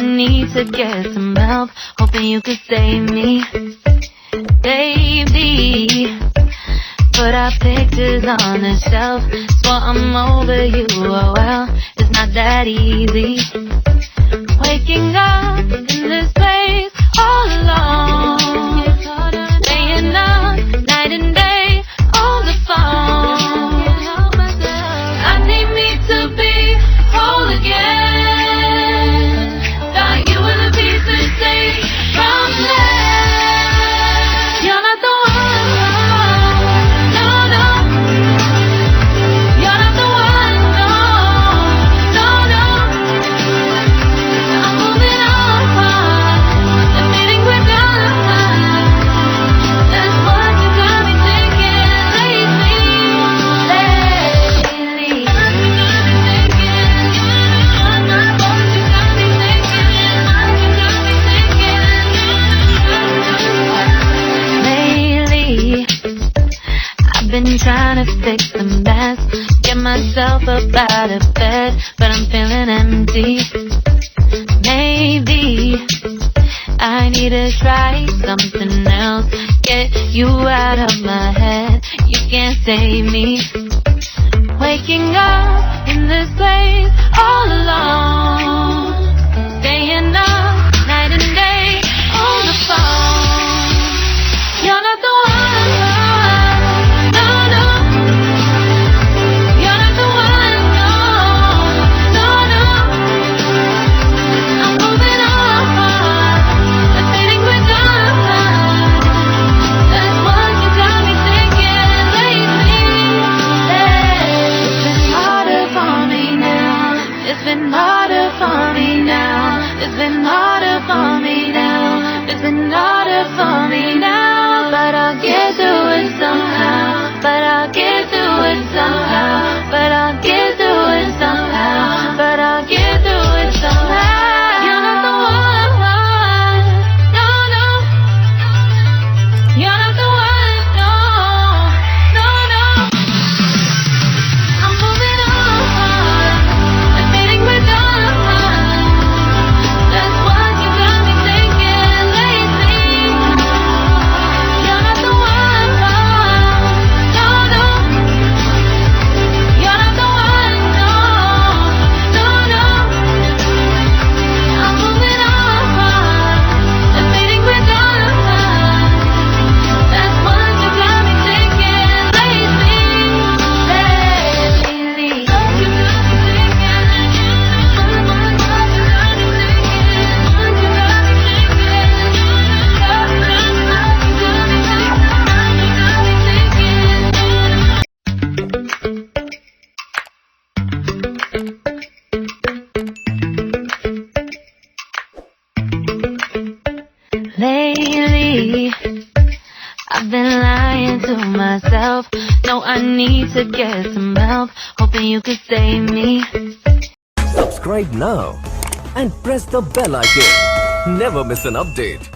need to get some help, hoping you could save me, baby. Put our pictures on the shelf, swore I'm over you, oh well, it's not that easy. Waking up in this place all alone, staying up night and day on the phone. I need me to be whole again. Thought you were the piece to take from there. You're not the one, no, no. You're not the one, no, no, no. I'm moving on, the feeling we're done. That's what you got me thinking lately. I've been trying to fix the mess, get myself up out of bed, but I'm feeling empty. Maybe I need to try something else, get you out of my head. You can't save me. Waking up in this place all alone, staying up night and day on the phone. You're not the one, no, no. You're not the one, no, no, no. I'm moving on, the feeling we're done. That's what you got me thinking lately. It's been harder for me now. It's been harder for me now. It's been harder for me now. It's been harder for me now. But I'll get through it somehow. But I'll get through it somehow. But I'll get through it somehow. But I'll get through it somehow. You're not the one, no, no. You're not the one, no, no, no. I'm moving on, the feeling we're done. That's what you got me thinking lately. You're not the one, no, no. You're not the one, no, no, no. I'm moving on, the feeling we're done. That's what you got me thinking lately. Lately, I've been lying to myself. No, I need to get some help, hoping you could save me. Subscribe now and press the bell icon. Never miss an update.